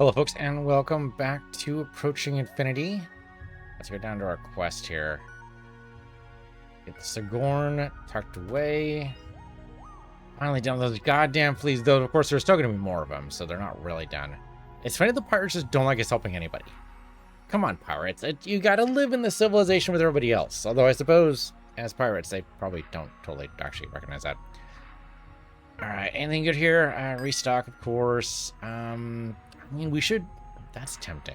Hello, folks, and welcome back to Approaching Infinity. Let's go down to our quest here. Get the Sigourn tucked away. Finally done with those goddamn fleas, though. Of course, there's still going to be more of them, so they're not really done. It's funny the pirates just don't like us helping anybody. Come on, pirates. You got to live in the civilization with everybody else. Although I suppose, as pirates, they probably don't totally actually recognize that. All right, anything good here? Restock, of course. I mean, we should... That's tempting.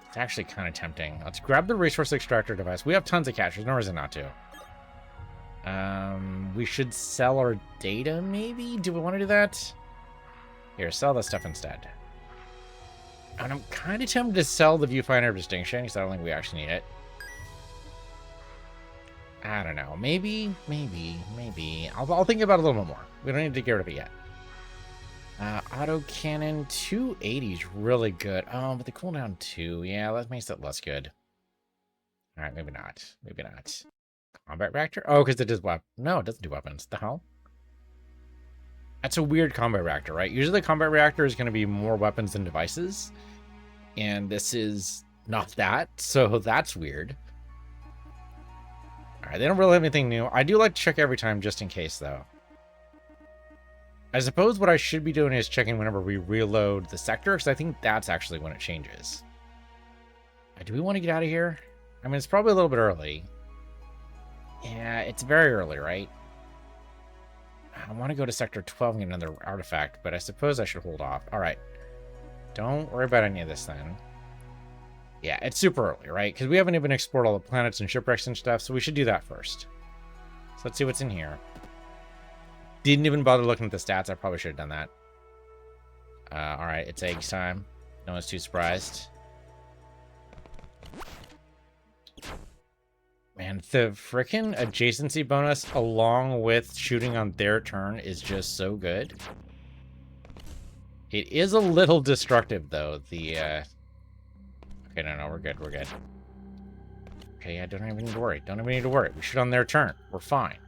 It's actually kind of tempting. Let's grab the resource extractor device. We have tons of cash. There's no reason not to. We should sell our data, maybe? Do we want to do that? Here, sell that stuff instead. And I'm kind of tempted to sell the viewfinder of distinction, because I don't think we actually need it. I don't know. Maybe. I'll think about it a little bit more. We don't need to get rid of it yet. Auto cannon 280 is really good. Oh, but the cooldown 2, yeah, that makes it less good. All right, maybe not. Maybe not. Combat reactor? Oh, because it does weapons. No, it doesn't do weapons. The hell? That's a weird combat reactor, right? Usually the combat reactor is going to be more weapons than devices. And this is not that, so that's weird. All right, they don't really have anything new. I do like to check every time just in case, though. I suppose what I should be doing is checking whenever we reload the sector, because I think that's actually when it changes. Do we want to get out of here? I mean, it's probably a little bit early. Yeah, it's very early, right? I want to go to Sector 12 and get another artifact, but I suppose I should hold off. All right. Don't worry about any of this then. Yeah, it's super early, right? Because we haven't even explored all the planets and shipwrecks and stuff, so we should do that first. So let's see what's in here. Didn't even bother looking at the stats. I probably should have done that. All right, it's eggs time. No one's too surprised. Man, the frickin' adjacency bonus along with shooting on their turn is just so good. It is a little destructive, though. Okay, no, we're good. We're good. Okay, yeah, don't even need to worry. Don't even need to worry. We shoot on their turn. We're fine.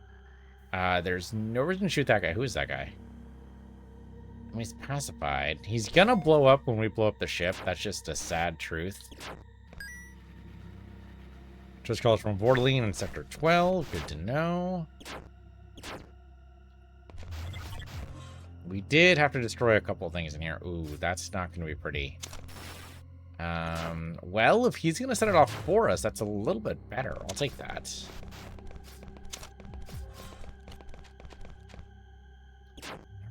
There's no reason to shoot that guy. Who is that guy? I mean, he's pacified. He's gonna blow up when we blow up the ship. That's just a sad truth. Just calls from Vordaline in Sector 12. Good to know. We did have to destroy a couple of things in here. Ooh, that's not going to be pretty. Well, if he's going to set it off for us, that's a little bit better. I'll take that.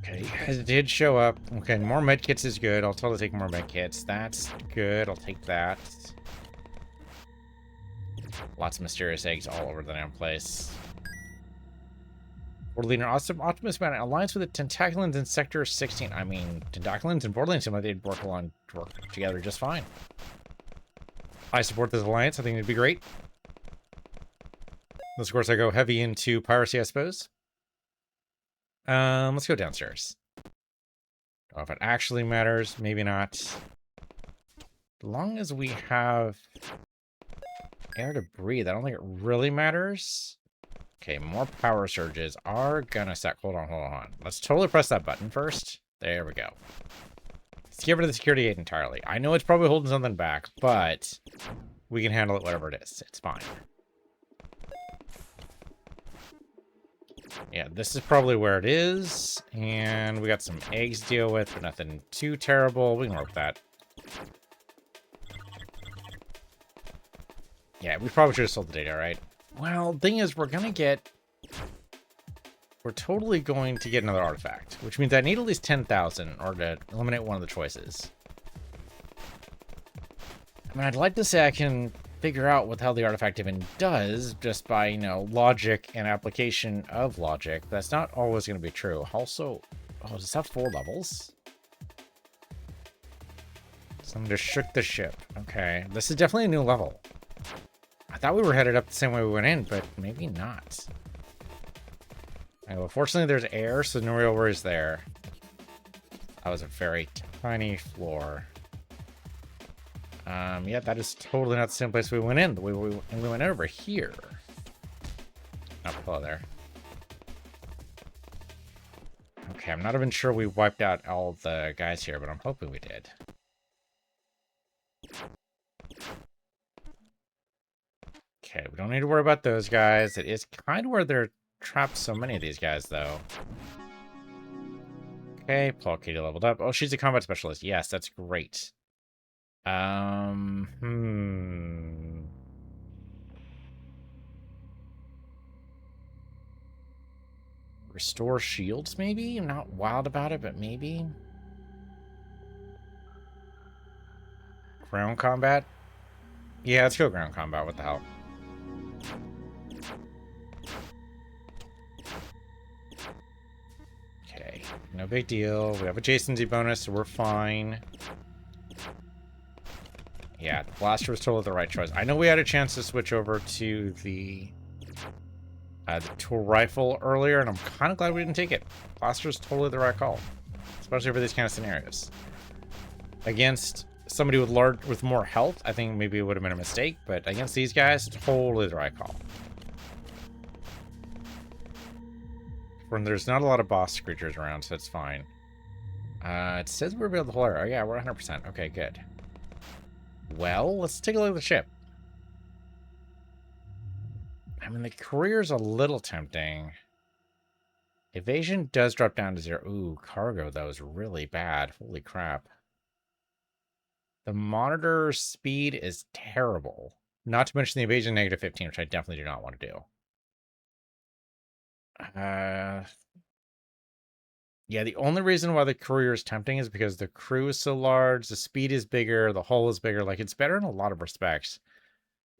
Okay, it did show up. Okay, more medkits is good. I'll totally take more medkits. That's good. I'll take that. Lots of mysterious eggs all over the damn place. Borderline awesome Optimus Man alliance with the Tentaculans in Sector 16. I mean, Tentaculans and Borderline seem like they'd work together just fine. I support this alliance. I think it'd be great. Unless, of course, I go heavy into piracy, I suppose. Let's go downstairs. Don't know if it actually matters. Maybe not. As long as we have air to breathe, I don't think it really matters. Okay, more power surges are gonna set. Hold on. Let's totally press that button first. There we go. Let's get rid of the security gate entirely. I know it's probably holding something back, but we can handle it whatever it is. It's fine. Yeah, this is probably where it is. And we got some eggs to deal with, but nothing too terrible. We can work with that. Yeah, we probably should have sold the data, right? Well, the thing is, we're totally going to get another artifact, which means I need at least 10,000 in order to eliminate one of the choices. I mean, I'd like to say I can figure out what the hell the artifact even does just by, you know, logic and application of logic. That's not always going to be true. Also, oh, does that have 4 levels? Someone just shook the ship. Okay, this is definitely a new level. I thought we were headed up the same way we went in, but maybe not. Okay, well, fortunately, there's air, so no real worries there. That was a very tiny floor. Yeah, that is totally not the same place we went in. We went over here. Not below there. Okay, I'm not even sure we wiped out all the guys here, but I'm hoping we did. Okay, we don't need to worry about those guys. It is kind of where they're trapped so many of these guys, though. Okay, Paul Katie leveled up. Oh, she's a combat specialist. Yes, that's great. Restore shields, maybe? I'm not wild about it, but maybe. Ground combat? Yeah, let's go ground combat. What the hell? Okay, no big deal. We have a adjacency bonus, so we're fine. Yeah, the blaster was totally the right choice. I know we had a chance to switch over to the tool rifle earlier, and I'm kind of glad we didn't take it. Blaster's totally the right call, especially for these kind of scenarios. Against somebody with more health, I think maybe it would have been a mistake, but against these guys, totally the right call. When there's not a lot of boss creatures around, so it's fine. It says we're able to hold. Oh yeah, we're 100%. Okay, good. Well, let's take a look at the ship. I mean, the career's a little tempting. Evasion does drop down to 0. Ooh, cargo, though, is really bad. Holy crap. The monitor speed is terrible. Not to mention the evasion -15, which I definitely do not want to do. Yeah, the only reason why the courier is tempting is because the crew is so large, the speed is bigger, the hull is bigger. Like, it's better in a lot of respects.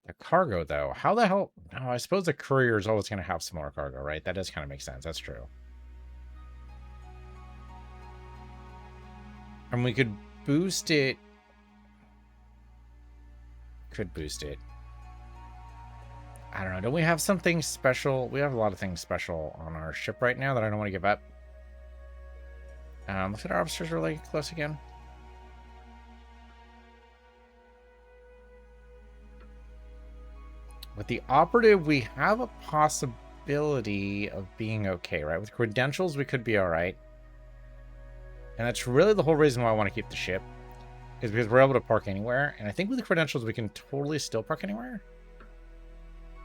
The cargo, though, how the hell? No, I suppose the courier is always going to have smaller cargo, right? That does kind of make sense. That's true. And we could boost it. Could boost it. I don't know. Don't we have something special? We have a lot of things special on our ship right now that I don't want to give up. Looks like our officers really close again. With the operative, we have a possibility of being okay, right? With credentials, we could be all right. And that's really the whole reason why I want to keep the ship, is because we're able to park anywhere. And I think with the credentials, we can totally still park anywhere.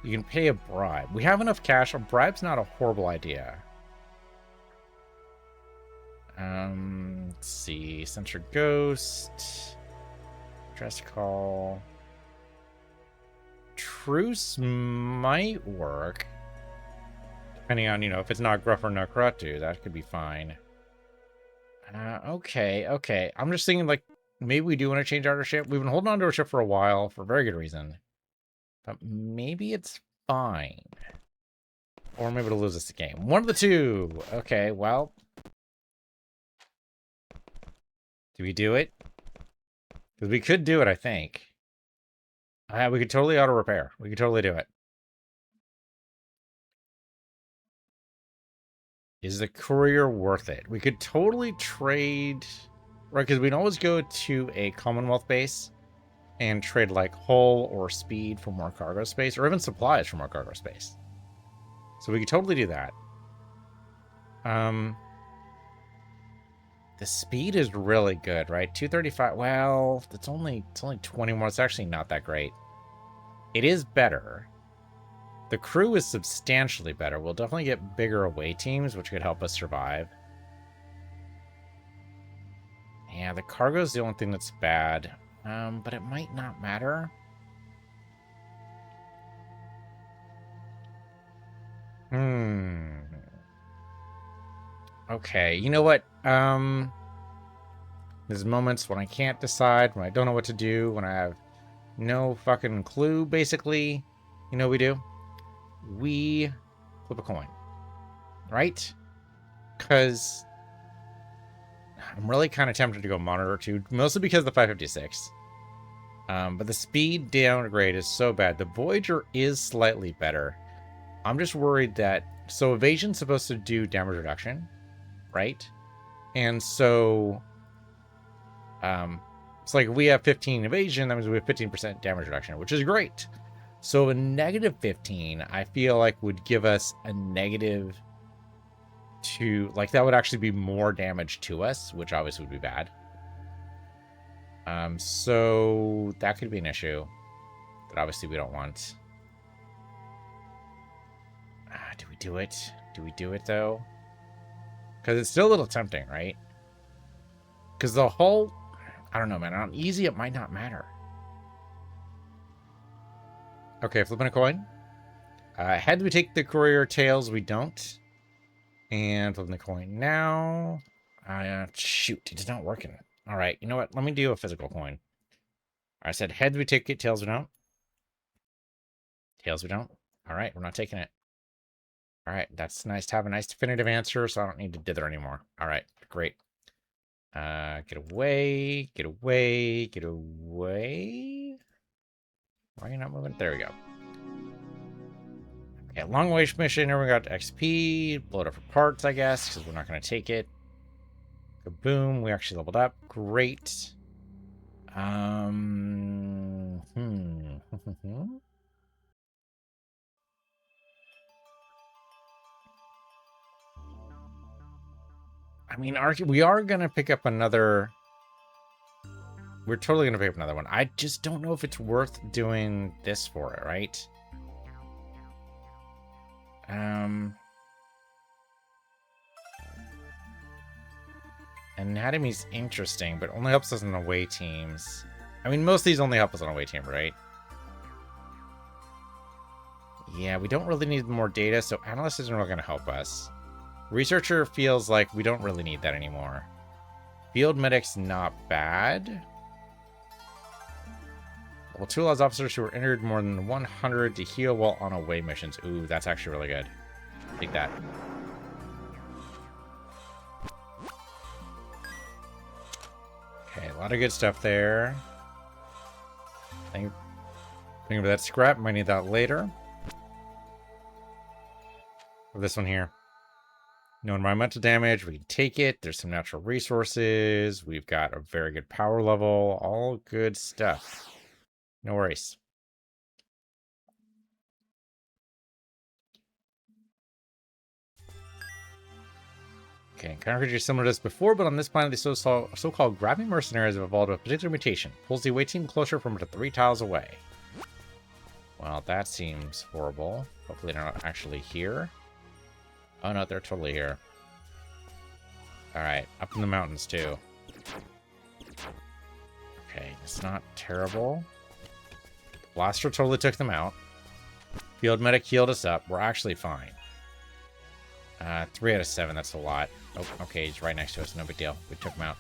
You can pay a bribe. We have enough cash. A bribe's not a horrible idea. Let's see. Censor Ghost. Dress Call. Truce might work. Depending on, if it's not Gruff or Nakratu, that could be fine. Okay. I'm just thinking, like, maybe we do want to change our ship. We've been holding on to our ship for a while for very good reason. But maybe it's fine. Or maybe it'll lose us the game. One of the two. Okay, well. Do we do it? Because we could do it, I think. We could totally auto-repair. We could totally do it. Is the courier worth it? We could totally trade... Right, because we can always go to a Commonwealth base and trade, like, hull or speed for more cargo space, or even supplies for more cargo space. So we could totally do that. The speed is really good, right? 235. Well, it's only 20 more. It's actually not that great. It is better. The crew is substantially better. We'll definitely get bigger away teams, which could help us survive. Yeah, the cargo is the only thing that's bad. But it might not matter. Okay, you know what? There's moments when I can't decide, when I don't know what to do, when I have no fucking clue, basically. You know what we do? We flip a coin. Right? Because I'm really kind of tempted to go Monitor 2, mostly because of the 556. But the speed downgrade is so bad. The Voyager is slightly better. I'm just worried that... So Evasion's supposed to do damage reduction, right? And so... it's like if we have 15 evasion, that means we have 15% damage reduction, which is great. So a negative 15, I feel like would give us a negative to, like, that would actually be more damage to us, which obviously would be bad. So that could be an issue that obviously we don't want. Do we do it? Do we do it, though? Because it's still a little tempting, right? Because the whole... I don't know, man. On easy, it might not matter. Okay, flipping a coin. Heads, we take the courier. Tails, we don't. And flipping the coin now. Shoot, it's not working. All right, you know what? Let me do a physical coin. I said heads, we take it. Tails, we don't. Tails, we don't. All right, we're not taking it. All right, that's nice to have a nice definitive answer, so I don't need to dither anymore. All right, great. Get away, get away, get away. Why are you not moving? There we go. Okay, long range mission. Here we got XP. Blow it up for parts, I guess, because we're not going to take it. Boom, we actually leveled up. Great. I mean, we are going to pick up another... We're totally going to pick up another one. I just don't know if it's worth doing this for it, right? Anatomy's interesting, but only helps us on away teams. I mean, most of these only help us on away team, right? Yeah, we don't really need more data, so analyst isn't really going to help us. Researcher feels like we don't really need that anymore. Field medic's not bad. Level 2 allows officers who are injured more than 100 to heal while on away missions. Ooh, that's actually really good. Take that. Okay, a lot of good stuff there. Think of that scrap. Might need that later. This one here. No environmental damage. We can take it. There's some natural resources. We've got a very good power level. All good stuff. No worries. Okay, counterfeit is similar to this before, but on this planet, the so-called grabbing mercenaries have evolved a particular mutation. Pulls the away team closer from up to 3 tiles away. Well, that seems horrible. Hopefully they're not actually here. Oh no, they're totally here. Alright, up in the mountains too. Okay, it's not terrible. Blaster totally took them out. Field medic healed us up. We're actually fine. 3 out of 7, that's a lot. Oh, okay, he's right next to us. No big deal. We took him out.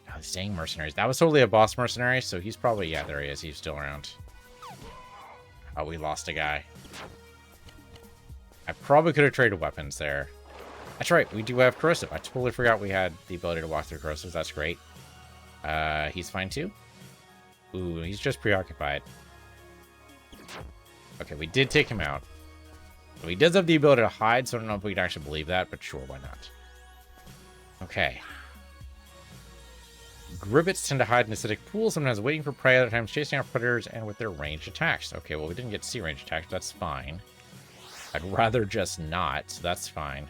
Oh, he's staying mercenaries. That was totally a boss mercenary, so he's probably... Yeah, there he is. He's still around. Oh, we lost a guy. I probably could have traded weapons there. That's right, we do have corrosive. I totally forgot we had the ability to walk through corrosives. That's great. He's fine too. Ooh, he's just preoccupied. Okay, we did take him out. He does have the ability to hide, so I don't know if we can actually believe that, but sure, why not? Okay. Gribbets tend to hide in acidic pools, sometimes waiting for prey, other times chasing out predators, and with their ranged attacks. Okay, well, we didn't get to see ranged attacks, but that's fine. I'd rather just not, so that's fine.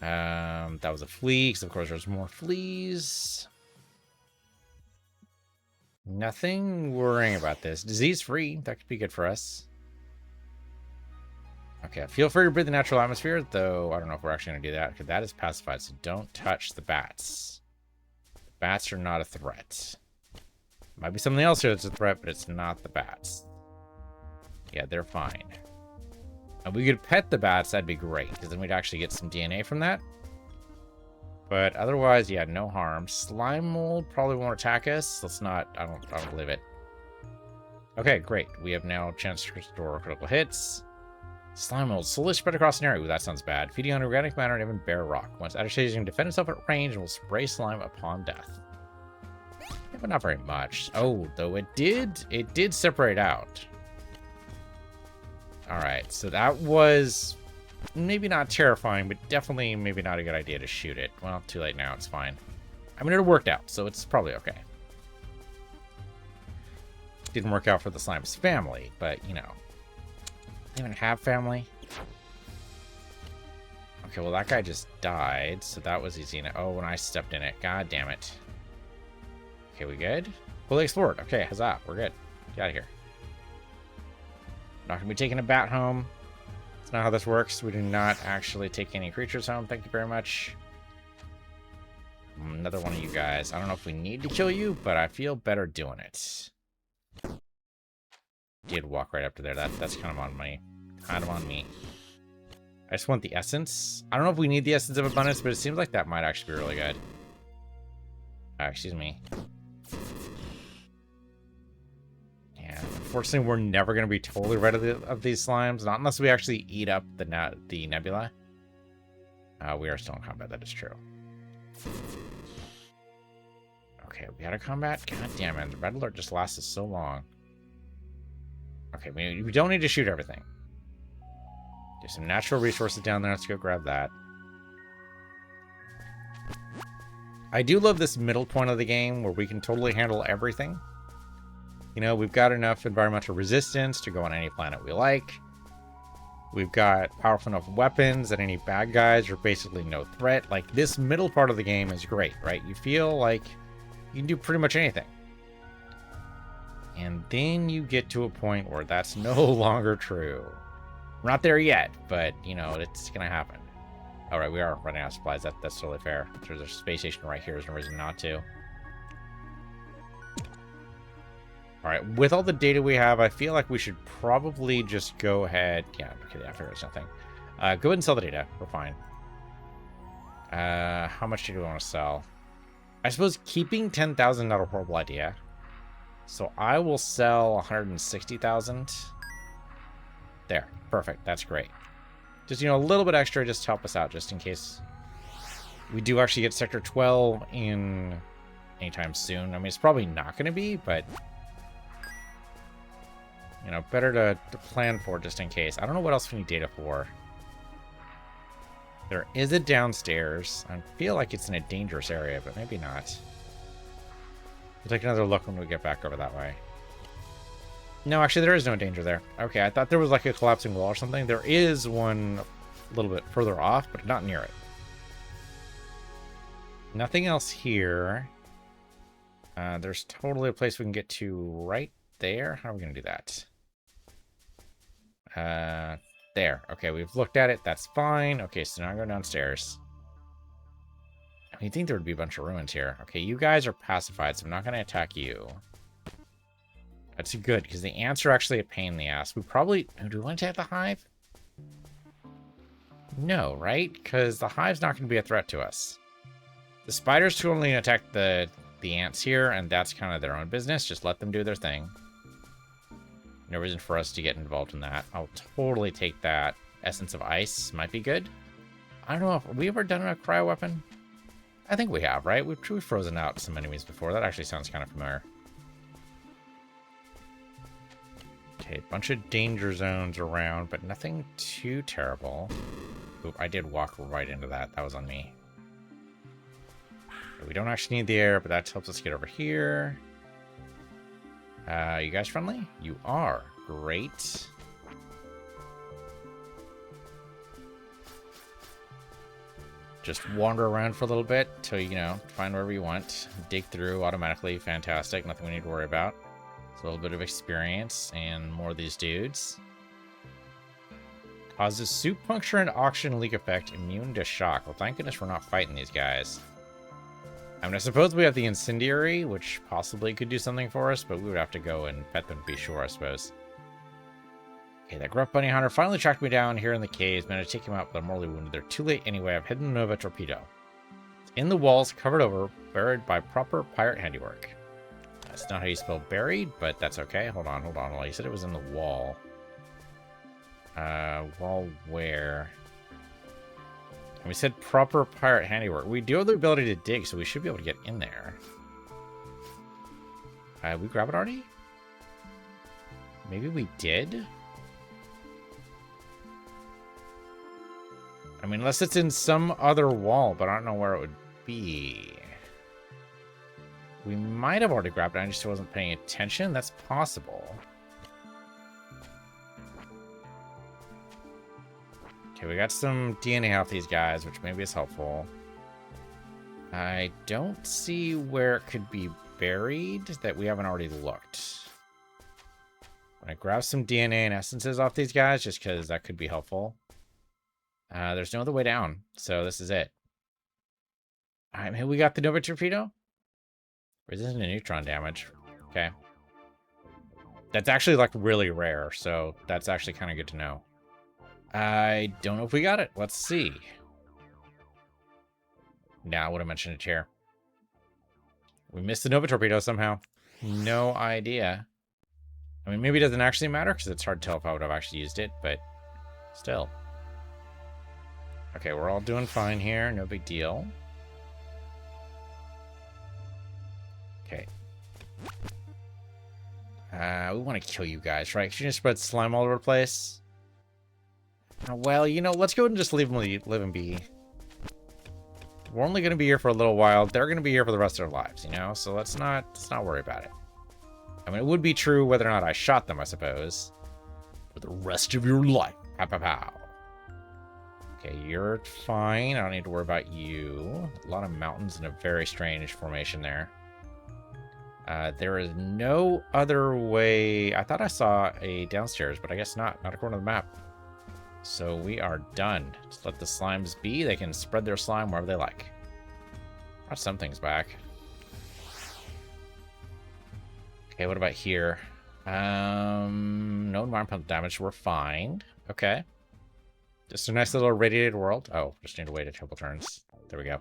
That was a flea, because of course there's more fleas. Nothing worrying about this. Disease-free, that could be good for us. Okay, feel free to breathe the natural atmosphere, though I don't know if we're actually going to do that, because that is pacified, so don't touch the bats. Bats are not a threat. Might be something else here that's a threat, but it's not the bats. Yeah, they're fine. And we could pet the bats, that'd be great, because then we'd actually get some DNA from that. But otherwise, yeah, no harm. Slime mold probably won't attack us. Let's not, I don't believe it. Okay, great. We have now a chance to restore critical hits. Slime mold slowly spread across an area. Ooh, that sounds bad. Feeding on organic matter and even bare rock. Once agitated, can defend itself at range and will spray slime upon death. Yeah, but not very much. Oh, though it did separate out. Alright, so that was maybe not terrifying, but definitely maybe not a good idea to shoot it. Well, too late now, it's fine. I mean, it worked out, so it's probably okay. Didn't work out for the slime's family, but, you know. They even have family? Okay, well, that guy just died, so that was easy. Oh, and I stepped in it. God damn it. Okay, we good? Fully explored. Okay, huzzah. We're good. Get out of here. Not going to be taking a bat home. That's not how this works. We do not actually take any creatures home. Thank you very much. Another one of you guys. I don't know if we need to kill you, but I feel better doing it. Did walk right up to there. That's kind of on me. Kind of on me. I just want the essence. I don't know if we need the essence of abundance, but it seems like that might actually be really good. Excuse me. Yeah, unfortunately, we're never going to be totally rid of these slimes. Not unless we actually eat up the nebula. We are still in combat. That is true. Okay, we out of combat? God damn it. The red alert just lasted so long. Okay, we don't need to shoot everything. There's some natural resources down there. Let's go grab that. I do love this middle point of the game where we can totally handle everything. You know, we've got enough environmental resistance to go on any planet we like. We've got powerful enough weapons that any bad guys are basically no threat. Like, this middle part of the game is great, right? You feel like you can do pretty much anything. And then you get to a point where that's no longer true. We're not there yet, but, you know, it's going to happen. All right, we are running out of supplies. That's totally fair. There's a space station right here. There's no reason not to. All right, with all the data we have, I feel like we should probably just go ahead. Yeah, okay, I figured it's nothing. Go ahead and sell the data. We're fine. How much do we want to sell? I suppose keeping 10,000 not a horrible idea. So I will sell 160,000. There, perfect. That's great. Just, you know, a little bit extra just to help us out, just in case we do actually get Sector 12 in anytime soon. I mean, it's probably not going to be, but, you know, better to plan for just in case. I don't know what else we need data for. There is a downstairs. I feel like it's in a dangerous area, but maybe not. We'll take another look when we get back over that way. No, actually, there is no danger there. Okay, I thought there was like a collapsing wall or something. There is one a little bit further off, but not near it. Nothing else here. There's totally a place we can get to right there. How are we going to do that? There. Okay, we've looked at it. That's fine. Okay, so now I go downstairs. I think there would be a bunch of ruins here. Okay, you guys are pacified, so I'm not going to attack you. That's good, because the ants are actually a pain in the ass. We probably... Do we want to attack the hive? No, right? Because the hive's not going to be a threat to us. The spiders can only attack the ants here, and that's kind of their own business. Just let them do their thing. No reason for us to get involved in that. I'll totally take that. Essence of ice might be good. I don't know if... Have we ever done a cryo weapon? I think we have, right? We've frozen out some enemies before. That actually sounds kind of familiar. Okay, a bunch of danger zones around, but nothing too terrible. Oop, I did walk right into that. That was on me. We don't actually need the air, but that helps us get over here. You guys friendly? You are. Great. Just wander around for a little bit till, you know, find wherever you want. Dig through automatically. Fantastic. Nothing we need to worry about. It's a little bit of experience and more of these dudes. Causes soup puncture and oxygen leak effect. Immune to shock. Well, thank goodness we're not fighting these guys. I mean, I suppose we have the incendiary, which possibly could do something for us, but we would have to go and pet them to be sure, I suppose. Okay, that gruff bunny hunter finally tracked me down here in the caves. Managed to take him out, but I'm mortally wounded. They're too late anyway. I've hidden the Nova torpedo. It's in the walls, covered over, buried by proper pirate handiwork. That's not how you spell buried, but that's okay. Hold on. Well, you said it was in the wall. Wall where? And we said proper pirate handiwork. We do have the ability to dig, so we should be able to get in there. We grab it already? Maybe we did? I mean, unless it's in some other wall, but I don't know where it would be. We might have already grabbed it, I just wasn't paying attention. That's possible. Okay, we got some DNA off these guys, which maybe is helpful. I don't see where it could be buried that we haven't already looked. I'm gonna grab some DNA and essences off these guys just because that could be helpful. There's no other way down, so this is it. All right, maybe we got the Nova Torpedo? Resistant to neutron damage. Okay. That's actually, like, really rare, so that's actually kind of good to know. I don't know if we got it. Let's see. Nah, I would have mentioned it here. We missed the Nova Torpedo somehow. No idea. I mean, maybe it doesn't actually matter, because it's hard to tell if I would have actually used it, but still. Okay, we're all doing fine here. No big deal. Okay. We want to kill you guys, right? Should you just spread slime all over the place? Well, you know, let's go ahead and just leave them live and be. We're only going to be here for a little while. They're going to be here for the rest of their lives, you know? So let's not worry about it. I mean, it would be true whether or not I shot them, I suppose. For the rest of your life. Pow, pow, pow. Okay, you're fine. I don't need to worry about you. A lot of mountains in a very strange formation there. There is no other way. I thought I saw a downstairs, but I guess not. Not according to the map. So we are done. Just let the slimes be. They can spread their slime wherever they like. Brought some things back. Okay, what about here? No environmental damage. We're fine. Okay. Just a nice little radiated world. Oh, just need to wait a couple turns. There we go.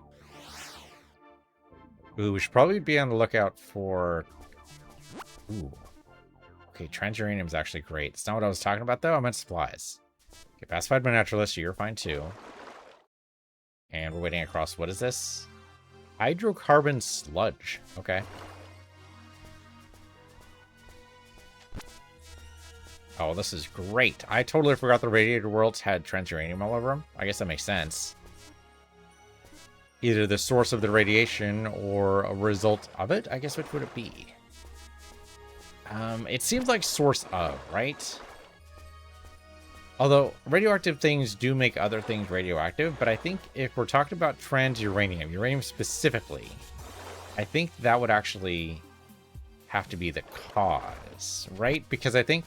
Ooh, we should probably be on the lookout for... Ooh. Okay, transuranium is actually great. It's not what I was talking about, though. I meant supplies. Okay, pacified by naturalist, so you're fine, too. And we're waiting across... What is this? Hydrocarbon sludge. Okay. Oh, this is great. I totally forgot the radiated worlds had transuranium all over them. I guess that makes sense. Either the source of the radiation or a result of it? I guess which would it be? It seems like source of, right? Although radioactive things do make other things radioactive, but I think if we're talking about transuranium, uranium specifically, I think that would actually have to be the cause, right? Because I think...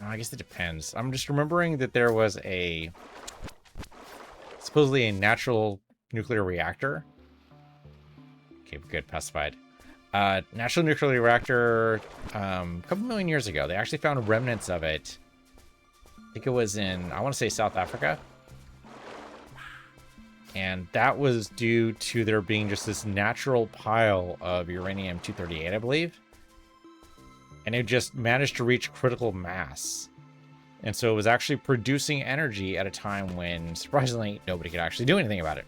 I guess it depends. I'm just remembering that there was a... supposedly a natural nuclear reactor. Okay, good. Pacified. Natural nuclear reactor a couple million years ago. They actually found remnants of it. I think it was in, I want to say South Africa. And that was due to there being just this natural pile of uranium-238, I believe. And it just managed to reach critical mass. And so it was actually producing energy at a time when, surprisingly, nobody could actually do anything about it.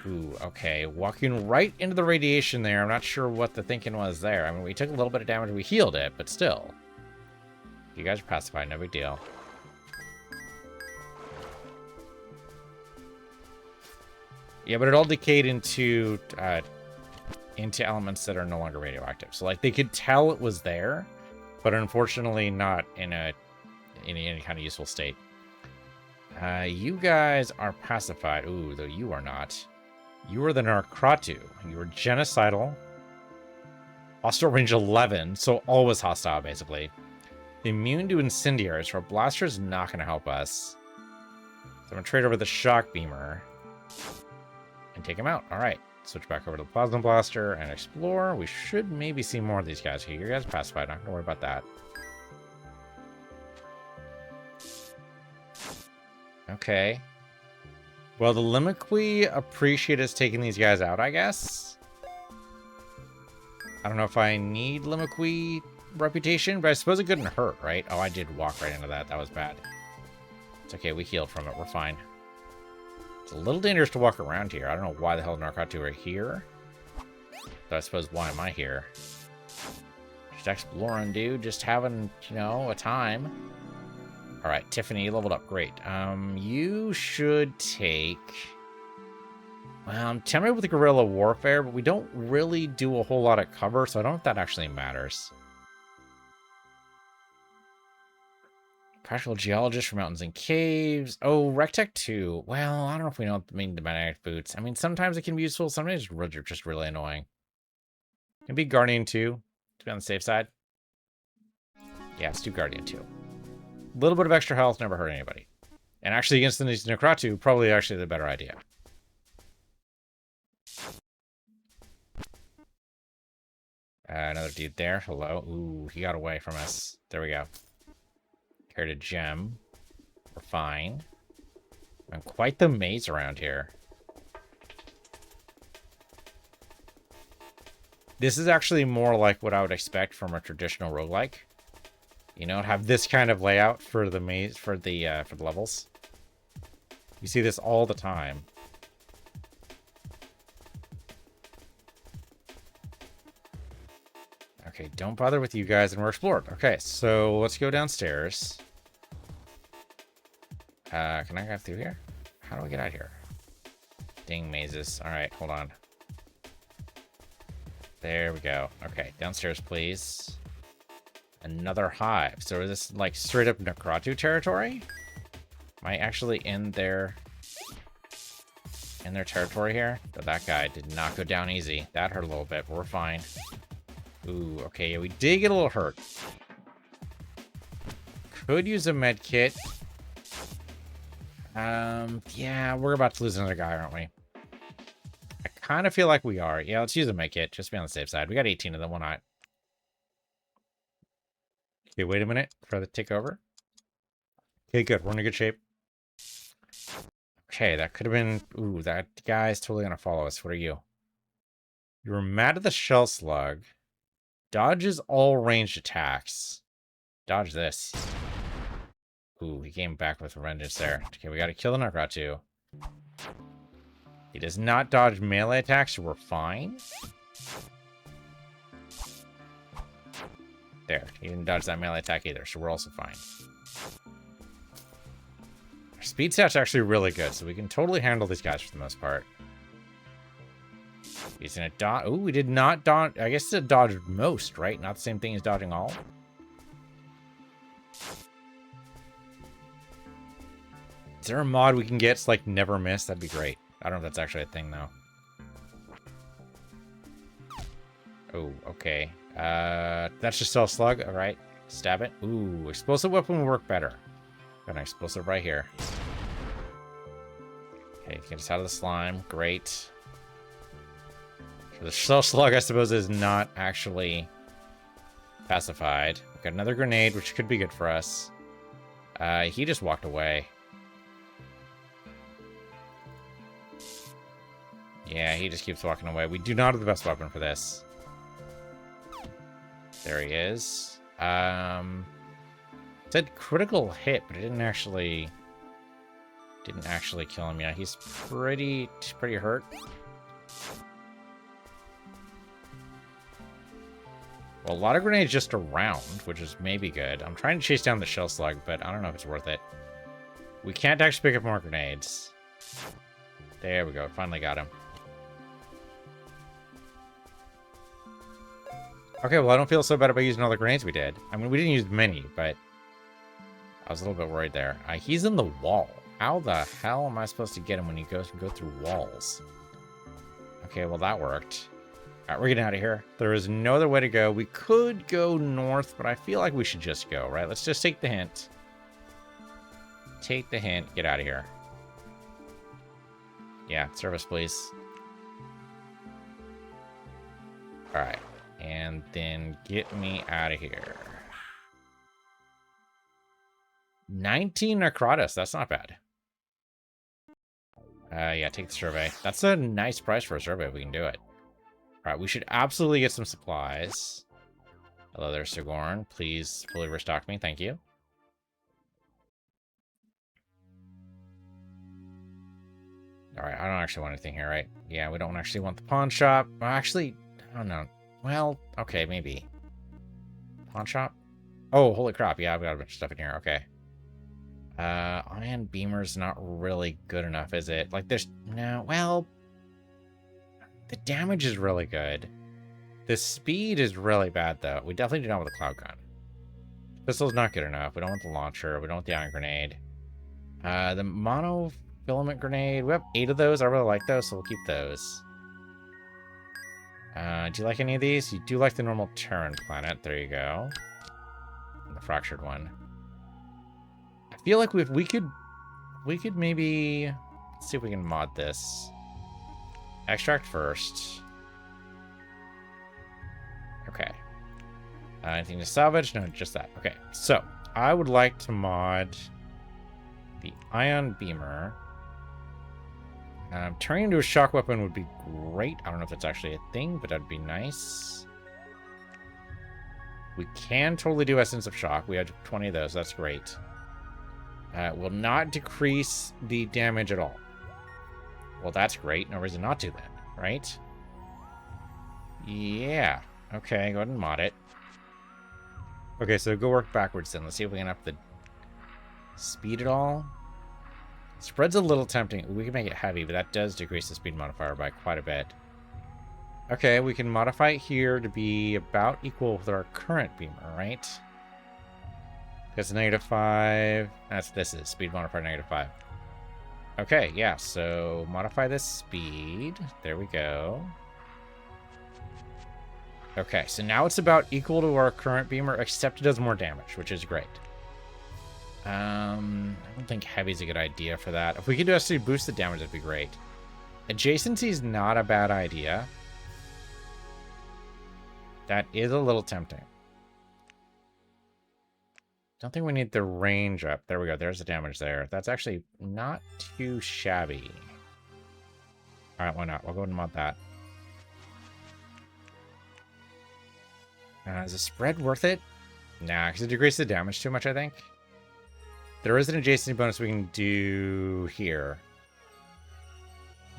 Ooh, okay. Walking right into the radiation there. I'm not sure what the thinking was there. I mean, we took a little bit of damage. We healed it, but still. You guys are pacified. No big deal. Yeah, but it all decayed into elements that are no longer radioactive. So, like, they could tell it was there, but unfortunately not in any kind of useful state. You guys are pacified. Ooh, though you are not. You are the Narkratu. You are genocidal. Hostile range 11, so always hostile, basically. Immune to incendiaries, so our blaster is not going to help us. So I'm going to trade over the shock beamer and take him out. All right. Switch back over to the plasma blaster and explore. We should maybe see more of these guys here. You guys are pacified. Not going to worry about that. Okay. Well, the Limiqui appreciate us taking these guys out, I guess. I don't know if I need Limiqui reputation, but I suppose it couldn't hurt, right? Oh, I did walk right into that. That was bad. It's okay. We healed from it. We're fine. It's a little dangerous to walk around here. I don't know why the hell Narkatu are here. But I suppose, why am I here? Just exploring, dude. Just having, you know, a time. Alright, Tiffany leveled up. Great. You should take... Well, I'm tempted with the guerrilla warfare, but we don't really do a whole lot of cover, so I don't know if that actually matters. Practical geologist for mountains and caves. Oh, Rectech 2. Well, I don't know if we know what the magnetic boots. I mean, sometimes it can be useful. Sometimes it's just really annoying. It can be Guardian 2 to be on the safe side. Yeah, let's do Guardian 2. A little bit of extra health never hurt anybody. And actually, against the Necratu, probably actually the better idea. Another dude there. Hello. Ooh, he got away from us. There we go. Carried a gem. We're fine. And quite the maze around here. This is actually more like what I would expect from a traditional roguelike. You know, have this kind of layout for the maze, for the levels. You see this all the time. Okay, don't bother with you guys, and we're explored. Okay, so let's go downstairs. Can I get through here? How do I get out of here? Ding mazes. All right, hold on. There we go. Okay, downstairs, please. Another hive. So is this like straight up Necratu territory? Am I actually in their territory here? But that guy did not go down easy. That hurt a little bit, but we're fine. Ooh, okay, yeah, we did get a little hurt. Could use a med kit. Yeah, we're about to lose another guy, aren't we? I kind of feel like we are. Yeah, let's use a med kit, just to be on the safe side. We got 18 of them, why not? Okay, wait a minute for the take over. Okay, good. We're in a good shape. Okay, that could have been... Ooh, that guy's totally gonna follow us. What are you? You were mad at the shell slug. Dodges all ranged attacks. Dodge this. Ooh, he came back with vengeance there. Okay, we gotta kill the Necratu. He does not dodge melee attacks, so we're fine. There, he didn't dodge that melee attack either, so we're also fine. Our speed stat's actually really good, so we can totally handle these guys for the most part. He's gonna dodge. Ooh, we did not dodge. I guess it dodged most, right? Not the same thing as dodging all. Is there a mod we can get to, like, never miss? That'd be great. I don't know if that's actually a thing, though. Oh, okay. That's just still a slug. All right. Stab it. Ooh, explosive weapon will work better. Got an explosive right here. Okay, get us out of the slime. Great. So the shell slug, I suppose, is not actually pacified. We've got another grenade, which could be good for us. He just walked away. Yeah, he just keeps walking away. We do not have the best weapon for this. There he is. It said critical hit, but it didn't actually kill him. Yeah, he's pretty hurt. Well, a lot of grenades just around, which is maybe good. I'm trying to chase down the shell slug, but I don't know if it's worth it. We can't actually pick up more grenades. There we go. Finally got him. Okay, well, I don't feel so bad about using all the grenades we did. I mean, we didn't use many, but I was a little bit worried there. He's in the wall. How the hell am I supposed to get him when he goes and go through walls? Okay, well, that worked. All right, we're getting out of here. There is no other way to go. We could go north, but I feel like we should just go, right? Let's just take the hint. Take the hint. Get out of here. Yeah, service, please. All right. And then get me out of here. 19 Necrotus. That's not bad. Yeah, take the survey. That's a nice price for a survey if we can do it. All right, we should absolutely get some supplies. Hello there, Sigorn. Please fully restock me. Thank you. All right, I don't actually want anything here, right? Yeah, we don't actually want the pawn shop. Well, actually, I don't know. Well, okay, maybe. Pawn shop? Oh, holy crap. Yeah, I've got a bunch of stuff in here. Okay. Iron Beamer's not really good enough, is it? Like, there's... No, well... The damage is really good. The speed is really bad, though. We definitely do not with a cloud gun. Pistol's not good enough. We don't want the launcher. We don't want the ion grenade. The monofilament grenade. We have 8 of those. I really like those, so we'll keep those. Do you like any of these? You do like the normal turn planet. There you go. And the fractured one. I feel like we could maybe... Let's see if we can mod this. Extract first. Okay. Anything to salvage? No, just that. Okay, so I would like to mod the ion beamer. Turning into a shock weapon would be great. I don't know if that's actually a thing, but that'd be nice. We can totally do Essence of Shock. We have 20 of those. That's great. Will not decrease the damage at all. Well, that's great. No reason not to then, right? Yeah. Okay, go ahead and mod it. Okay, so go work backwards then. Let's see if we can up the speed at all. Spread's a little tempting. We can make it heavy, but that does decrease the speed modifier by quite a bit. Okay, we can modify it here to be about equal with our current beamer, right? That's -5. This is speed modifier -5. Okay, yeah, so modify this speed. There we go. Okay, so now it's about equal to our current beamer, except it does more damage, which is great. I don't think heavy's a good idea for that. If we could actually boost the damage, that'd be great. Adjacency is not a bad idea. That is a little tempting. Don't think we need the range up. There we go. There's the damage there. That's actually not too shabby. All right, why not? We'll go ahead and mod that. Is the spread worth it? Nah, because it decreases the damage too much, I think. There is an adjacency bonus we can do here.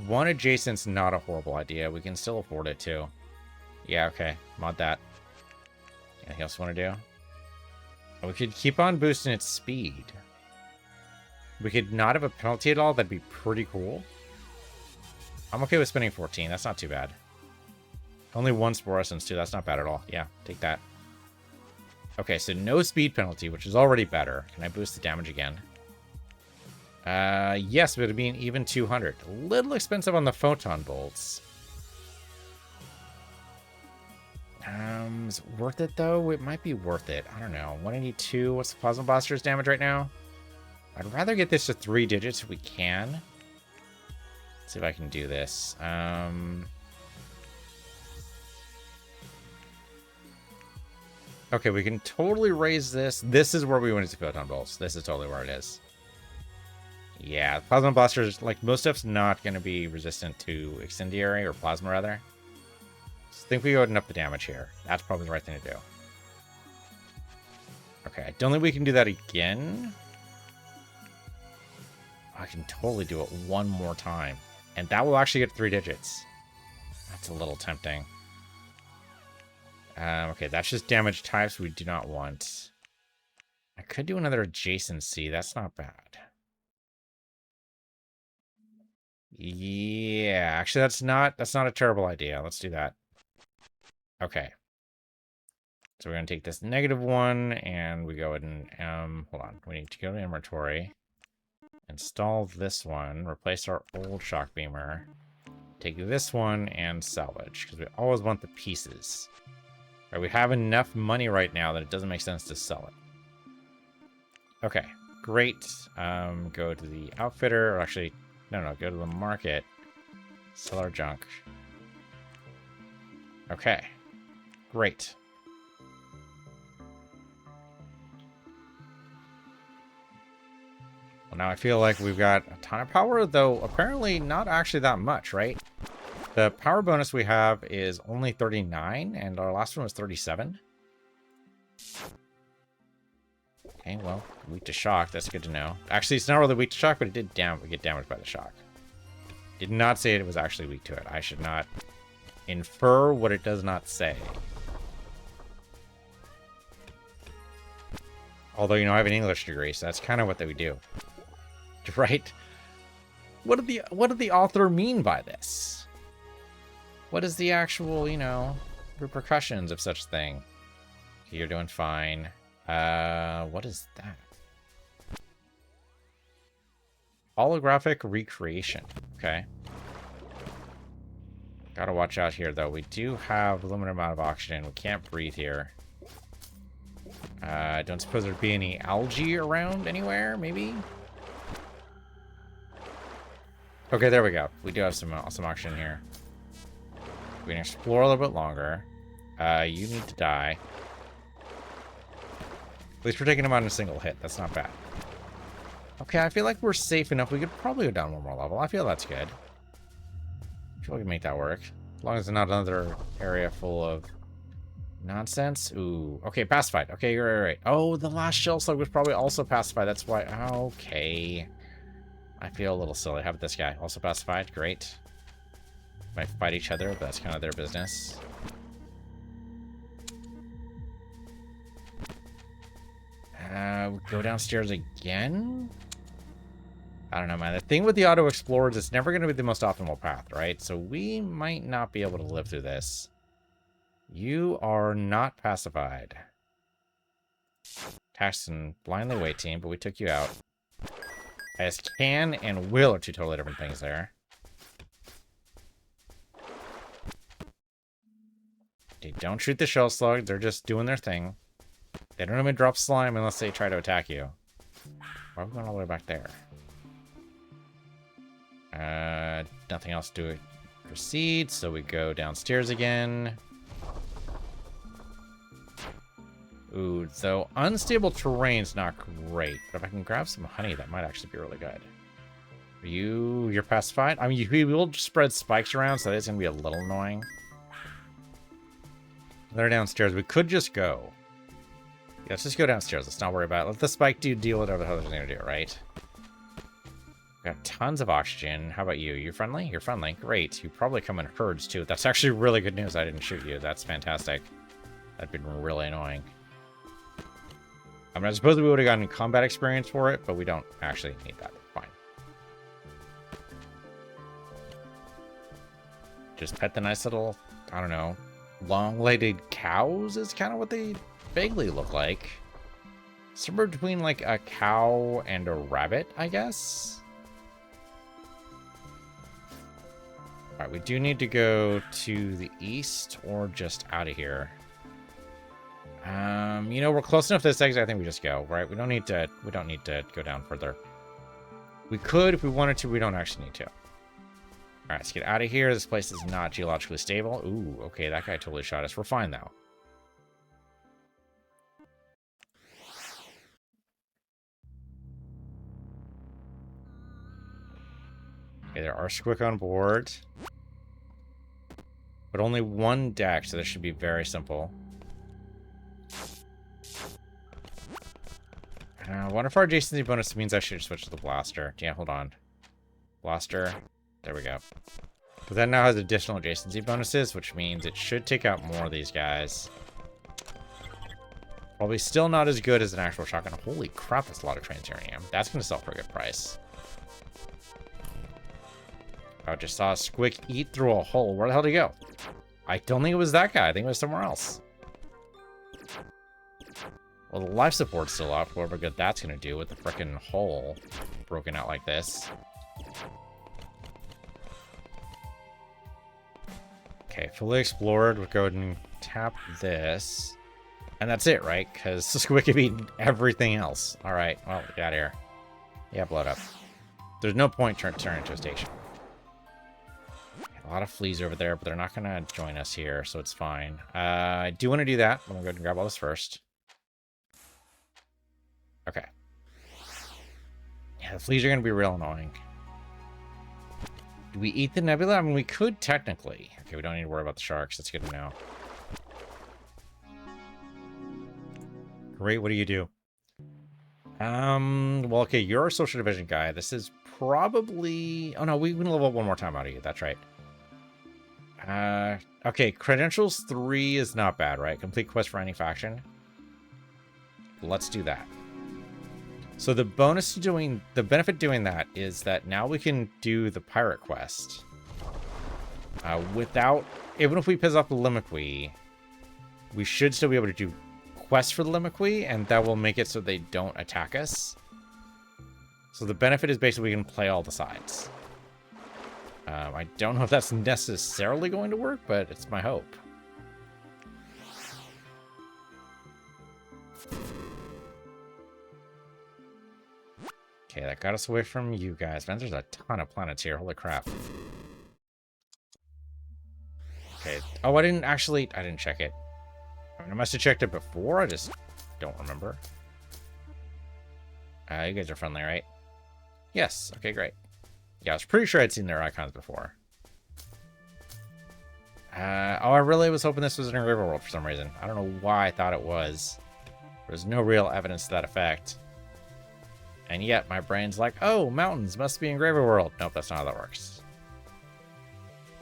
One adjacent's not a horrible idea. We can still afford it, too. Yeah, okay. Mod that. Anything else you want to do? Oh, we could keep on boosting its speed. We could not have a penalty at all. That'd be pretty cool. I'm okay with spending 14. That's not too bad. Only 1 Spore Essence, too. That's not bad at all. Yeah, take that. Okay, so no speed penalty, which is already better. Can I boost the damage again? Yes, but it'd be an even 200. A little expensive on the photon bolts. Is it worth it, though? It might be worth it. I don't know. 182. What's the Plasma Blaster's damage right now? I'd rather get this to 3 digits if we can. Let's see if I can do this. Okay, we can totally raise this. This is where we went into Photon Bolts. This is totally where it is. Yeah, Plasma Blasters, like, most stuff's not going to be resistant to Incendiary, or Plasma, rather. So I think we go ahead and up the damage here. That's probably the right thing to do. Okay, I don't think we can do that again. I can totally do it one more time. And that will actually get 3 digits. That's a little tempting. Okay, that's just damage types we do not want. I could do another adjacency. That's not bad. Yeah, actually, that's not a terrible idea. Let's do that. Okay. So we're gonna take this -1, and we go ahead and hold on. We need to go to inventory, install this one, replace our old shock beamer, take this one, and salvage because we always want the pieces. Right, we have enough money right now that it doesn't make sense to sell it. Okay, great. Go to the outfitter. Or actually, no, go to the market. Sell our junk. Okay, great. Well, now I feel like we've got a ton of power, though apparently not actually that much, right? The power bonus we have is only 39, and our last one was 37. Okay, well, weak to shock. That's good to know. Actually, it's not really weak to shock, but it did get damaged by the shock. Did not say it was actually weak to it. I should not infer what it does not say. Although, you know, I have an English degree, so that's kind of what they would do. Right? What did the author mean by this? What is the actual, you know, repercussions of such thing? Okay, you're doing fine. What is that? Holographic recreation. Okay. Gotta watch out here, though. We do have a limited amount of oxygen. We can't breathe here. Don't suppose there'd be any algae around anywhere, maybe? Okay, there we go. We do have some oxygen here. We can explore a little bit longer. You need to die. At least we're taking him out in a single hit. That's not bad. Okay, I feel like we're safe enough. We could probably go down one more level. I feel that's good. I feel we can make that work. As long as it's not another area full of nonsense. Ooh. Okay, pacified. Okay, you're right. Oh, the last shell slug was probably also pacified. That's why. Okay. I feel a little silly. How about this guy? Also pacified. Great. Might fight each other, but that's kind of their business. Go downstairs again? I don't know, man. The thing with the auto explorers, it's never going to be the most optimal path, right? So we might not be able to live through this. You are not pacified. Tax and blindly wait team, but we took you out. As can and will are two totally different things there. Okay, don't shoot the shell slug. They're just doing their thing. They don't even drop slime unless they try to attack you. Why are we going all the way back there? Nothing else to proceed, so we go downstairs again. Ooh, though unstable terrain's not great, but if I can grab some honey, that might actually be really good. You're pacified? I mean, we will spread spikes around, so that's gonna be a little annoying. They're downstairs. We could just go. Yeah, let's just go downstairs. Let's not worry about it. Let the spike dude deal with whatever the hell they're gonna do, right? Got tons of oxygen. How about you? You friendly? You're friendly. Great. You probably come in herds, too. That's actually really good news. I didn't shoot you. That's fantastic. That'd been really annoying. I mean, I suppose we would have gotten combat experience for it, but we don't actually need that. Fine. Just pet the nice little, I don't know, long-legged cows is kind of what they vaguely look like. Somewhere between, like, a cow and a rabbit, I guess? Alright, we do need to go to the east or just out of here. You know, we're close enough to this exit. I think we just go, right? We don't need to go down further. We could if we wanted to. We don't actually need to. Alright, let's get out of here. This place is not geologically stable. Ooh, okay, that guy totally shot us. We're fine, though. Okay, there are squick on board. But only one deck, so this should be very simple. What if our adjacency bonus means I should switch to the blaster? Yeah, hold on. Blaster. There we go. But that now has additional adjacency bonuses, which means it should take out more of these guys. Probably still not as good as an actual shotgun. Holy crap, that's a lot of transurium. That's going to sell for a good price. I just saw a squick eat through a hole. Where the hell did he go? I don't think it was that guy. I think it was somewhere else. Well, the life support's still up. Whatever good that's going to do with the frickin' hole broken out like this. Okay, fully explored. We'll go ahead and tap this. And that's it, right? Because Squick have eaten everything else. Alright, well, get out of here. Yeah, blow it up. There's no point turning into a station. A lot of fleas over there, but they're not going to join us here, so it's fine. I do want to do that. I'm going to go ahead and grab all this first. Okay. Yeah, the fleas are going to be real annoying. Do we eat the nebula? I mean, we could technically. Okay, we don't need to worry about the sharks. That's good to know. Great, what do you do? Well, okay, you're a social division guy. This is probably... Oh, no, we can level up one more time out of you. That's right. Okay, credentials 3 is not bad, right? Complete quest for any faction. Let's do that. So the bonus to doing, the benefit doing that is that now we can do the pirate quest. Without, even if we piss off the Limiqui, we should still be able to do quest for the Limiqui, and that will make it so they don't attack us. So the benefit is basically we can play all the sides. I don't know if that's necessarily going to work, but it's my hope. Okay, that got us away from you guys. Man, there's a ton of planets here. Holy crap. Okay. Oh, I didn't check it. I mean, I must have checked it before. I just don't remember. You guys are friendly, right? Yes. Okay, great. Yeah, I was pretty sure I'd seen their icons before. Oh, I really was hoping this was in a river world for some reason. I don't know why I thought it was. There's no real evidence to that effect. And yet, my brain's like, oh, mountains must be in Graver World. Nope, that's not how that works.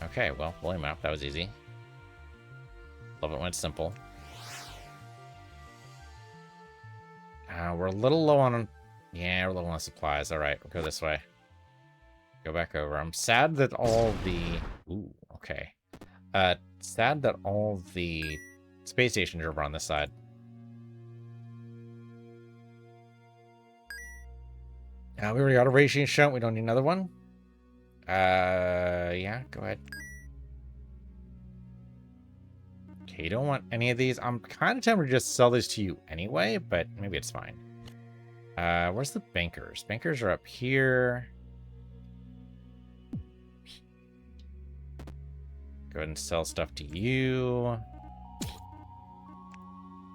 Okay, well, volume map. That was easy. Love it when it's simple. We're a little low on... Yeah, we're a little on supplies. All right, we'll go this way. Go back over. I'm sad that all the... Ooh, okay. Sad that all the space stations are over on this side. We already got a radiation shunt. We don't need another one. Yeah, go ahead. Okay, you don't want any of these. I'm kind of tempted to just sell these to you anyway, but maybe it's fine. Where's the bankers? Bankers are up here. Go ahead and sell stuff to you.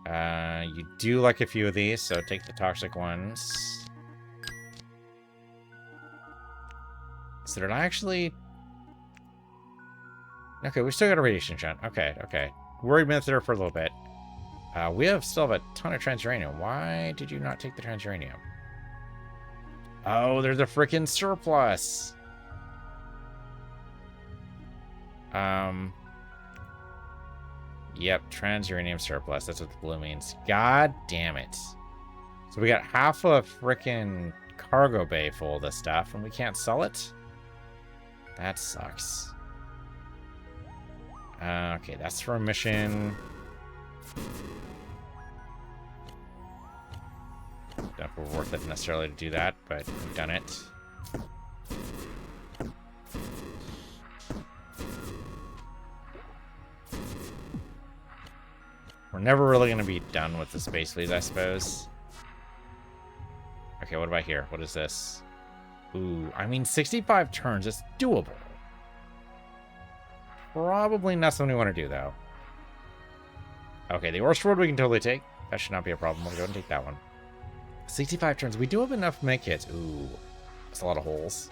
You do like a few of these, so take the toxic ones. So did I actually... Okay, we still got a radiation shunt. Okay, okay. Worried minutes there for a little bit. We still have a ton of transuranium. Why did you not take the transuranium? Oh, there's a freaking surplus. Yep, transuranium surplus. That's what the blue means. God damn it. So we got half a freaking cargo bay full of this stuff, and we can't sell it? That sucks. Okay, that's for a mission. Don't know if we're worth it necessarily to do that, but we've done it. We're never really going to be done with the space fleas, I suppose. Okay, what about here? What is this? Ooh, I mean, 65 turns. It's doable. Probably not something we want to do, though. Okay, the Ore Sword we can totally take. That should not be a problem. We'll go and take that one. 65 turns. We do have enough make hits. Ooh, that's a lot of holes.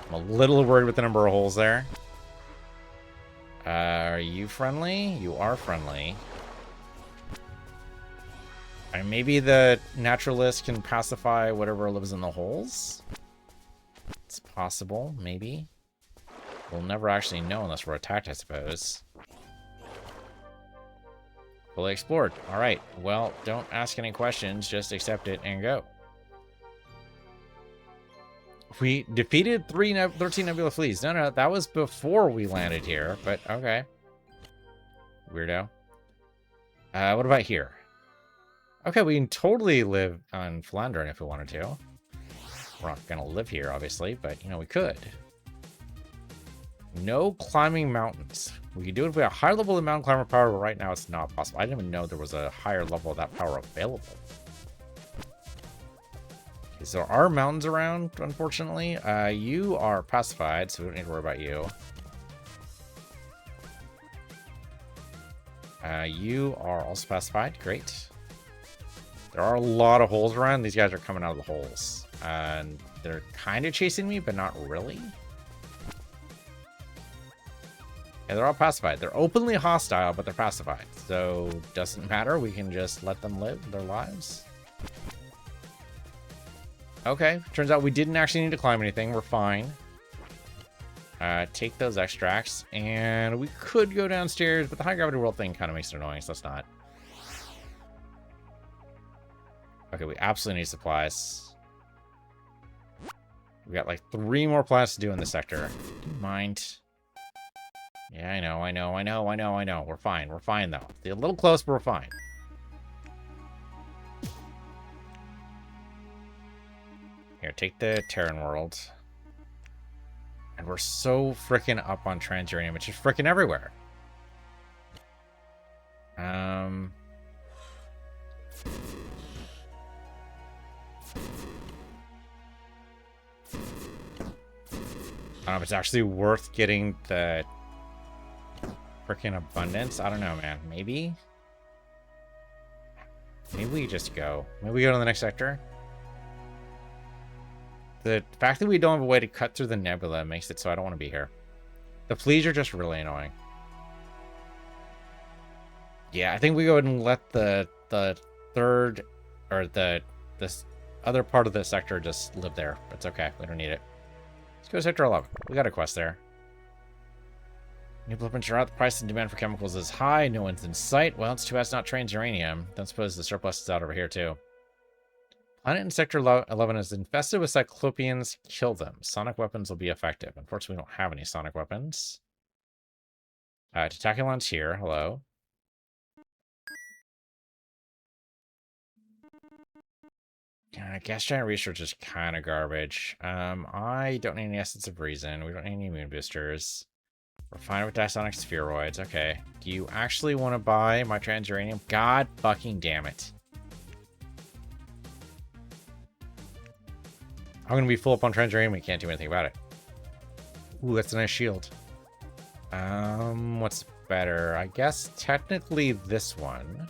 I'm a little worried with the number of holes there. Are you friendly? You are friendly. And maybe the naturalist can pacify whatever lives in the holes? It's possible, maybe. We'll never actually know unless we're attacked, I suppose. Fully explored. Alright, well, don't ask any questions, just accept it and go. We defeated 13 Nebula Fleas. No, that was before we landed here, but okay. Weirdo. What about here? Okay, we can totally live on Flandern if we wanted to. We're not going to live here, obviously, but, you know, we could. No climbing mountains. We could do it if we had a higher level of mountain climber power, but right now it's not possible. I didn't even know there was a higher level of that power available. Okay, so there are mountains around, unfortunately. You are pacified, so we don't need to worry about you. You are also pacified. Great. There are a lot of holes around. These guys are coming out of the holes. And they're kind of chasing me, but not really. Yeah, they're all pacified. They're openly hostile, but they're pacified. So, doesn't matter. We can just let them live their lives. Okay. Turns out we didn't actually need to climb anything. We're fine. Take those extracts. And we could go downstairs, but the high gravity world thing kind of makes it annoying, so let's not. Okay, we absolutely need supplies. We got like 3 more planets to do in this sector. Do you mind? Yeah, I know. We're fine. We're fine, though. It's a little close, but we're fine. take the Terran world. And we're so freaking up on transuranium. It's just freaking everywhere. I don't know if it's actually worth getting the freaking abundance. I don't know, man. Maybe? Maybe we just go. Maybe we go to the next sector. The fact that we don't have a way to cut through the nebula makes it so I don't want to be here. The fleas are just really annoying. Yeah, I think we go ahead and let the third, or this other part of the sector just live there. It's okay. We don't need it. Let's go to Sector 11. We got a quest there. New blueprints are out. The price and demand for chemicals is high. No one's in sight. Well, it's too bad it's not transuranium. Don't suppose the surplus is out over here, too. Planet in Sector 11 is infested with Cyclopeans. Kill them. Sonic weapons will be effective. Unfortunately, we don't have any sonic weapons. Tentaculon's here. Hello. Gas giant research is kind of garbage. I don't need any Essence of Reason. We don't need any immune boosters. We're fine with Disonic Spheroids. Okay. Do you actually want to buy my transuranium? God fucking damn it. I'm going to be full up on transuranium. We can't do anything about it. Ooh, that's a nice shield. What's better? I guess technically this one.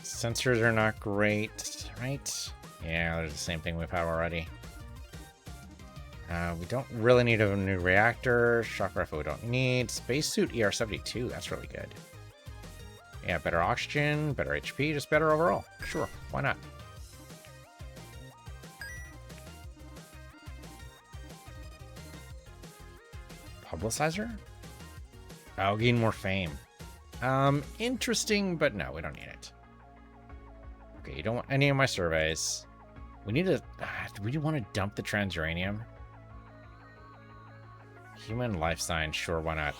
Sensors are not great, right? Yeah, they're the same thing we've had already. We don't really need a new reactor. Shock rifle we don't need. Spacesuit ER-72, that's really good. Yeah, better oxygen, better HP, just better overall. Sure, why not? Publicizer? Oh, gain more fame. Interesting, but no, we don't need it. Okay, you don't want any of my surveys. We need to... do we want to dump the transuranium? Human life sign, sure, why not?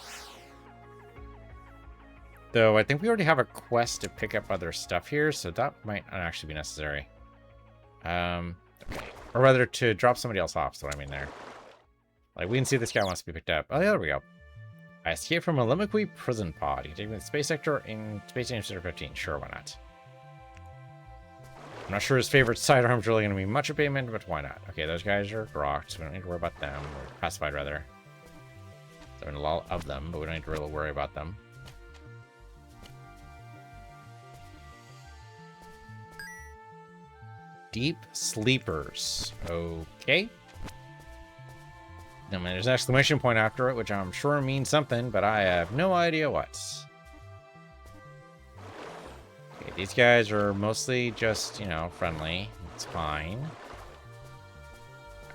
Though, I think we already have a quest to pick up other stuff here, so that might not actually be necessary. Okay. Or rather, to drop somebody else off, is what I mean there. Like, we can see if this guy wants to be picked up. Oh, yeah, there we go. I escaped from a Limiqui prison pod. You can take me to the space sector in Space Station Sector 15. Sure, why not? I'm not sure his favorite sidearm's really going to be much of payment, but why not? Okay, those guys are grokked, so we don't need to worry about them. Or pacified, rather. There are a lot of them, but we don't need to really worry about them. Deep sleepers. Okay. No, man, there's an exclamation point after it, which I'm sure means something, but I have no idea what. Okay, these guys are mostly just, you know, friendly. It's fine.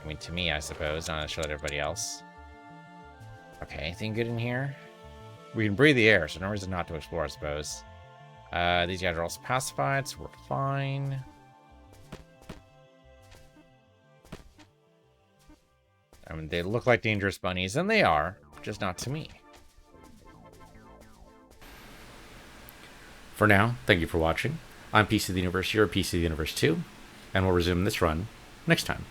I mean, to me, I suppose, not necessarily to everybody else. Okay, anything good in here? We can breathe the air, so no reason not to explore, I suppose. These guys are also pacified, so we're fine. I mean, they look like dangerous bunnies, and they are, just not to me. For now, thank you for watching. I'm Piece of the Universe, you're Piece of the Universe too, and we'll resume this run next time.